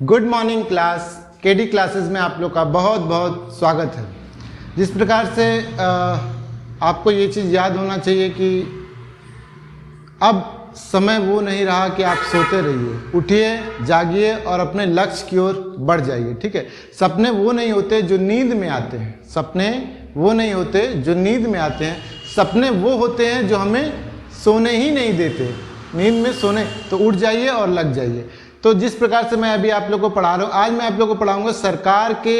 Good morning class. KD classes में आप लोग का बहुत बहुत स्वागत है। जिस प्रकार से आपको ये चीज़ याद होना चाहिए कि अब समय वो नहीं रहा कि आप सोते रहिए, उठिए, जागिए और अपने लक्ष्य की ओर बढ़ जाइए। ठीक है, सपने वो नहीं होते जो नींद में आते हैं, सपने वो नहीं होते जो नींद में आते हैं, सपने वो होते हैं जो हमें सोने ही नहीं देते। नींद में सोने तो उठ जाइए और लग जाइए। तो जिस प्रकार से मैं अभी आप लोगों को पढ़ा रहा हूँ, आज मैं आप लोगों को पढ़ाऊंगा सरकार के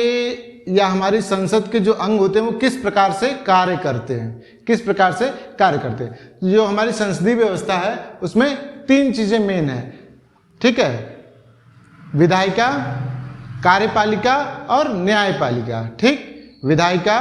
या हमारी संसद के जो अंग होते हैं वो किस प्रकार से कार्य करते हैं, किस प्रकार से कार्य करते हैं। जो हमारी संसदीय व्यवस्था है उसमें तीन चीजें मेन है। ठीक है, विधायिका, कार्यपालिका और न्यायपालिका। ठीक, विधायिका,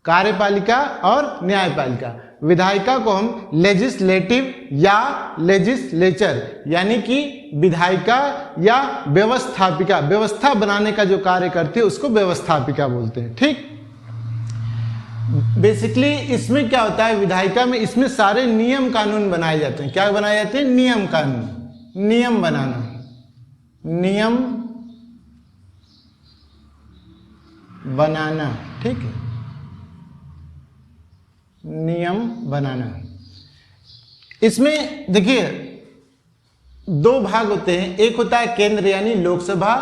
कार्यपालिका और न्यायपालिका। विधायिका को हम लेजिस्लेटिव या लेजिस्लेचर यानी कि विधायिका या व्यवस्थापिका, व्यवस्था बनाने का जो कार्य करती है उसको व्यवस्थापिका बोलते हैं। ठीक, बेसिकली इसमें क्या होता है, विधायिका में इसमें सारे नियम कानून बनाए जाते हैं। क्या बनाए जाते हैं? नियम कानून, नियम बनाना, नियम बनाना। ठीक है, नियम बनाना। इसमें देखिए दो भाग होते हैं, एक होता है केंद्र यानी लोकसभा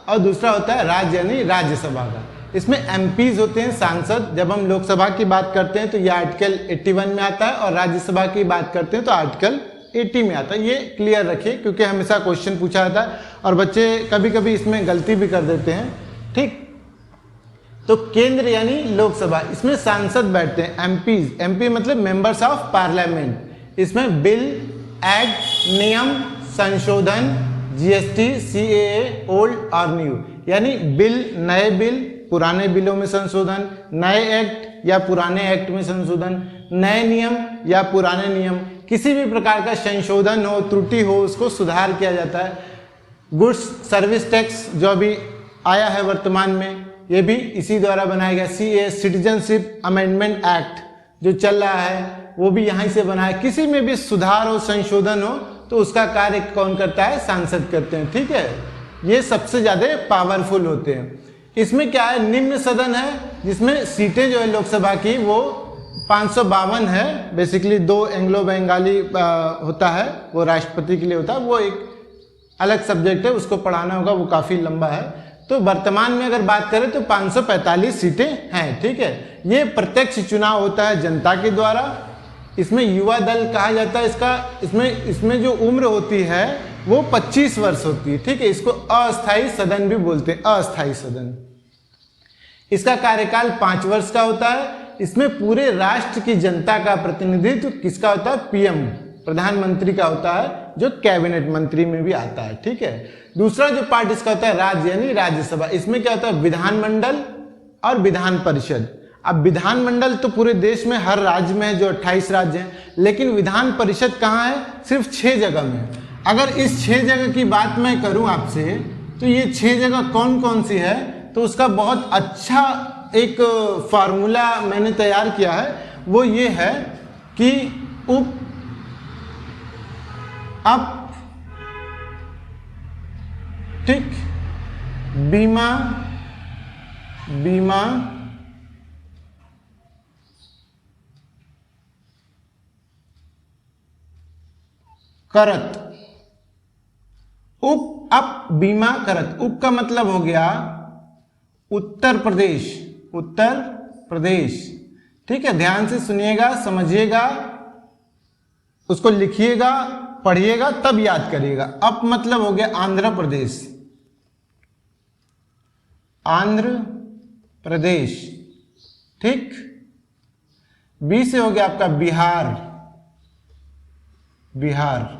और दूसरा होता है राज्य यानी राज्यसभा का। इसमें एमपीज होते हैं, सांसद। जब हम लोकसभा की बात करते हैं तो ये आर्टिकल 81 में आता है और राज्यसभा की बात करते हैं तो आर्टिकल 80 में आता है। ये क्लियर रखिए क्योंकि हमेशा क्वेश्चन पूछा जाता है और बच्चे कभी कभी इसमें गलती भी कर देते हैं। ठीक, तो केंद्र यानी लोकसभा, इसमें सांसद बैठते हैं, एमपीज। एमपी मतलब मेंबर्स ऑफ पार्लियामेंट। इसमें बिल, एक्ट, नियम, संशोधन, जीएसटी, सीएए, ओल्ड और न्यू, यानी बिल, नए बिल, पुराने बिलों में संशोधन, नए एक्ट या पुराने एक्ट में संशोधन, नए नियम या पुराने नियम, किसी भी प्रकार का संशोधन हो, त्रुटि हो, उसको सुधार किया जाता है। गुड्स सर्विस टैक्स जो अभी आया है वर्तमान में, ये भी इसी द्वारा बनाया गया। सीए, सिटीजनशिप अमेंडमेंट एक्ट जो चल रहा है वो भी यहीं से बना है। किसी में भी सुधार हो, संशोधन हो तो उसका कार्य कौन करता है? सांसद करते हैं। ठीक है, ये सबसे ज्यादा पावरफुल होते हैं। इसमें क्या है, निम्न सदन है जिसमें सीटें जो है लोकसभा की वो 552 है। बेसिकली 2 एंग्लो बंगाली होता है, वो राष्ट्रपति के लिए होता है, वो एक अलग सब्जेक्ट है, उसको पढ़ाना होगा, वो काफी लंबा है। तो वर्तमान में अगर बात करें तो 545 सीटें हैं। ठीक है, ये प्रत्यक्ष चुनाव होता है जनता के द्वारा। इसमें युवा दल कहा जाता है इसका। इसमें जो उम्र होती है वो 25 वर्ष होती है। ठीक है, इसको अस्थायी सदन भी बोलते हैं, अस्थायी सदन। इसका कार्यकाल 5 वर्ष का होता है। इसमें पूरे राष्ट्र की जनता का प्रतिनिधित्व किसका होता है? पीएम, प्रधानमंत्री का होता है, जो कैबिनेट मंत्री में भी आता है। ठीक है, दूसरा जो पार्ट इसका होता है राज्य यानी राज्यसभा। इसमें क्या होता है? विधानमंडल और विधान परिषद। अब विधानमंडल तो पूरे देश में हर राज्य में है, जो 28 राज्य हैं, लेकिन विधान परिषद कहाँ है? सिर्फ 6 जगह में। अगर इस 6 जगह की बात मैं करूं आपसे तो ये 6 जगह कौन कौन सी है, तो उसका बहुत अच्छा एक फार्मूला मैंने तैयार किया है। वो ये है कि अप, ठीक, बीमा, बीमा, करत, उप, अप, बीमा, करत। उप का मतलब हो गया उत्तर प्रदेश, उत्तर प्रदेश। ठीक है, ध्यान से सुनिएगा, समझिएगा, उसको लिखिएगा, पढ़िएगा, तब याद करिएगा। अप मतलब हो गया आंध्र प्रदेश, आंध्र प्रदेश। ठीक, बी से हो गया आपका बिहार, बिहार।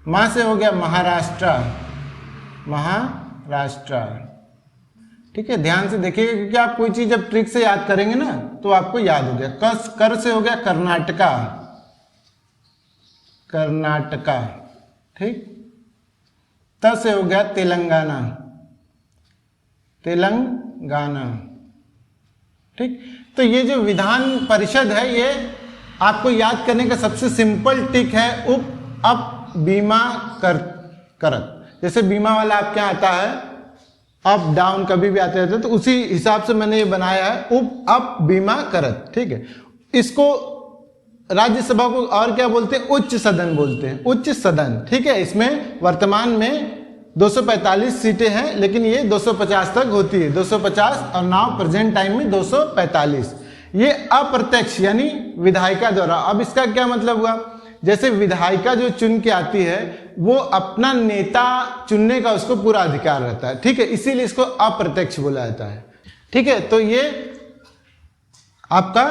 मां से हो गया महाराष्ट्र, महाराष्ट्र। ठीक है, ध्यान से देखिएगा क्योंकि आप कोई चीज जब ट्रिक से याद करेंगे ना तो आपको याद हो गया। कर से हो गया कर्नाटका, कर्नाटका। ठीक, त से हो गया तेलंगाना, तेलंगाना। ठीक, तो ये जो विधान परिषद है ये आपको याद करने का सबसे सिंपल ट्रिक है। उप, अप, बीमा, करत। जैसे बीमा वाला आपके यहाँ आता है अप डाउन कभी भी आते रहते हैं, तो उसी हिसाब से मैंने ये बनाया है अप बीमा करत, ठीक है। इसको राज्यसभा को और क्या बोलते हैं, उच्च सदन बोलते हैं, उच्च सदन, ठीक है। इसमें वर्तमान में 245 सीटें हैं, लेकिन ये 250 तक होती है, 250 और नाउ प्रेजेंट टाइम में 245। ये अप्रत्यक्ष यानी विधायिका द्वारा। अब इसका क्या मतलब हुआ, जैसे विधायिका जो चुन के आती है वो अपना नेता चुनने का उसको पूरा अधिकार रहता है, ठीक है, इसीलिए इसको अप्रत्यक्ष बोला जाता है, ठीक है। तो ये आपका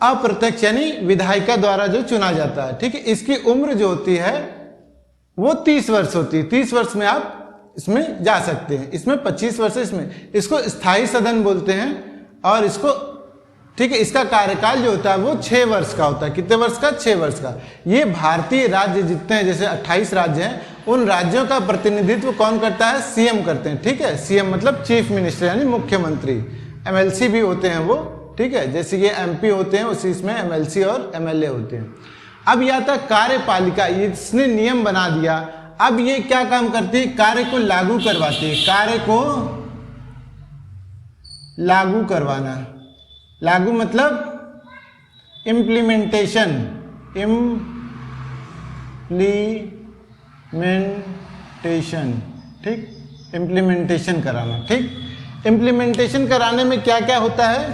अप्रत्यक्ष यानी विधायिका द्वारा जो चुना जाता है, ठीक है। इसकी उम्र जो होती है वो 30 वर्ष होती है, 30 वर्ष में आप इसमें जा सकते हैं, इसमें 25 वर्ष, इसको स्थायी सदन बोलते हैं। और इसको, ठीक है, इसका कार्यकाल जो होता है वो 6 वर्ष का होता है। कितने वर्ष का, 6 वर्ष का। ये भारतीय राज्य जितने हैं, जैसे 28 राज्य हैं, उन राज्यों का प्रतिनिधित्व कौन करता है, सीएम करते हैं, ठीक है। सीएम मतलब चीफ मिनिस्टर यानी मुख्यमंत्री। एमएलसी भी होते हैं वो, ठीक है, जैसे ये एमपी होते हैं उसी इसमें एमएलसी और एमएलए होते हैं। अब यह था कार्यपालिका, इसने नियम बना दिया। अब ये क्या काम करती है, कार्य को लागू करवाती है, कार्य को लागू करवाना। लागू मतलब इम्प्लीमेंटेशन, इम्प्लीमेंटेशन, ठीक, इम्प्लीमेंटेशन कराना, ठीक। इम्प्लीमेंटेशन कराने में क्या क्या होता है,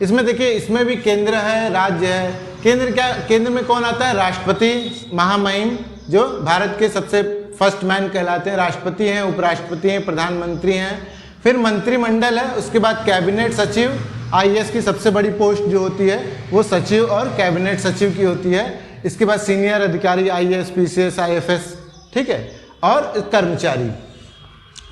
इसमें देखिए, इसमें भी केंद्र है, राज्य है। केंद्र क्या, केंद्र में कौन आता है, राष्ट्रपति महामहिम, जो भारत के सबसे फर्स्ट मैन कहलाते हैं, राष्ट्रपति हैं, उपराष्ट्रपति हैं, प्रधानमंत्री हैं। फिर मंत्रिमंडल है, उसके बाद कैबिनेट सचिव, आईएएस की सबसे बड़ी पोस्ट जो होती है वो सचिव और कैबिनेट सचिव की होती है। इसके बाद सीनियर अधिकारी आईएएस, पीसीएस, आईएफएस, ठीक है, और कर्मचारी।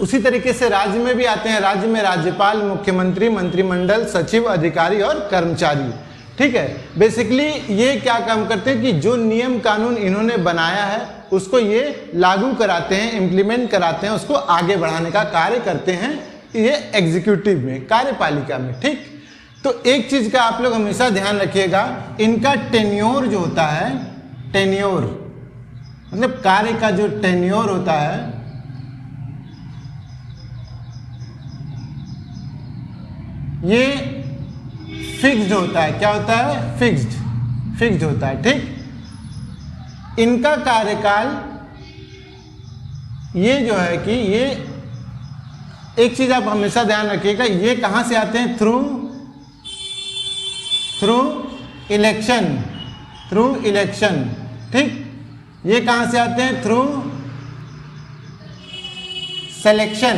उसी तरीके से राज्य में भी आते हैं, राज्य में राज्यपाल, मुख्यमंत्री, मंत्रिमंडल, सचिव, अधिकारी और कर्मचारी, ठीक है। बेसिकली ये क्या काम करते हैं कि जो नियम कानून इन्होंने बनाया है उसको ये लागू कराते हैं, इम्प्लीमेंट कराते हैं, उसको आगे बढ़ाने का कार्य करते हैं ये एग्जीक्यूटिव में, कार्यपालिका में, ठीक। तो एक चीज का आप लोग हमेशा ध्यान रखिएगा, इनका टेन्योर जो होता है, टेन्योर मतलब कार्य का जो टेन्योर होता है, ये फिक्स्ड होता है। क्या होता है, फिक्स्ड होता है, ठीक। इनका कार्यकाल ये जो है कि ये एक चीज आप हमेशा ध्यान रखिएगा, ये कहां से आते हैं, थ्रू इलेक्शन, ठीक। ये कहां से आते हैं, थ्रू सिलेक्शन,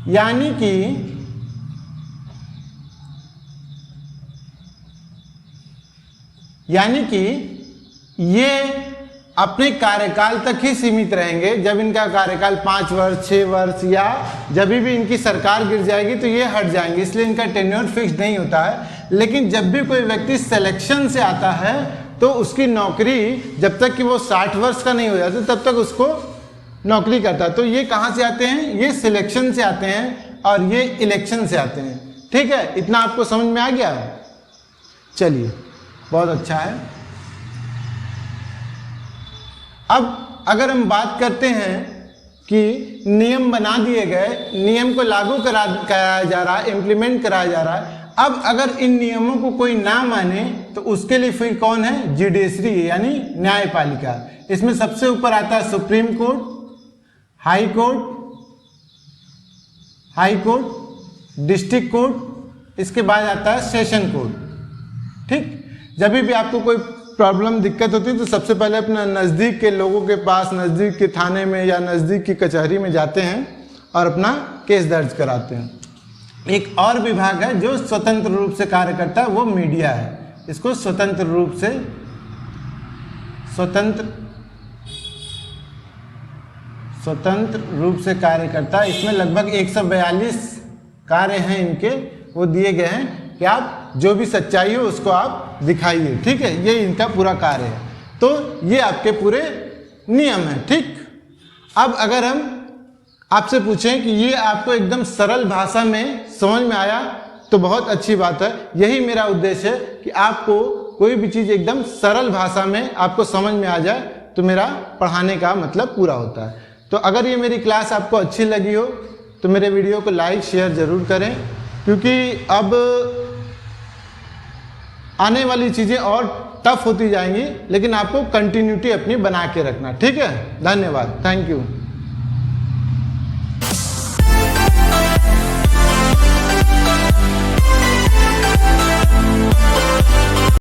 यानी कि ये अपने कार्यकाल तक ही सीमित रहेंगे। जब इनका कार्यकाल 5 वर्ष, 6 वर्ष या जब भी इनकी सरकार गिर जाएगी तो ये हट जाएंगे, इसलिए इनका टेन्योर फिक्स नहीं होता है। लेकिन जब भी कोई व्यक्ति सिलेक्शन से आता है तो उसकी नौकरी जब तक कि वो 60 वर्ष का नहीं हो जाता तब तक उसको नौकरी करता है। तो ये कहाँ से आते हैं, ये सिलेक्शन से आते हैं और ये इलेक्शन से आते हैं, ठीक है। इतना आपको समझ में आ गया, चलिए बहुत अच्छा है। अब अगर हम बात करते हैं कि नियम बना दिए गए, नियम को लागू कराया जा रहा है, इम्प्लीमेंट कराया जा रहा है। अब अगर इन नियमों को कोई ना माने तो उसके लिए फिर कौन है, जुडिशरी यानी न्यायपालिका। इसमें सबसे ऊपर आता है supreme court, high court, district court, इसके बाद आता है सेशन कोर्ट, ठीक। जब भी आपको कोई प्रॉब्लम, दिक्कत होती है तो सबसे पहले अपना नज़दीक के लोगों के पास, नज़दीक के थाने में या नज़दीक की कचहरी में जाते हैं और अपना केस दर्ज कराते हैं। एक और विभाग है जो स्वतंत्र रूप से कार्य करता है, वो मीडिया है। इसको स्वतंत्र रूप से कार्य करता है। इसमें लगभग 142 कार्य हैं इनके, वो दिए गए हैं कि आप जो भी सच्चाई हो उसको आप दिखाइए, ठीक है। ये इनका पूरा कार्य है। तो ये आपके पूरे नियम हैं, ठीक। अब अगर हम आपसे पूछें कि ये आपको एकदम सरल भाषा में समझ में आया तो बहुत अच्छी बात है। यही मेरा उद्देश्य है कि आपको कोई भी चीज़ एकदम सरल भाषा में आपको समझ में आ जाए तो मेरा पढ़ाने का मतलब पूरा होता है। तो अगर ये मेरी क्लास आपको अच्छी लगी हो तो मेरे वीडियो को लाइक शेयर ज़रूर करें, क्योंकि अब आने वाली चीज़ें और टफ होती जाएंगी, लेकिन आपको कंटिन्यूटी अपनी बना के रखना। ठीक है, धन्यवाद, थैंक यू।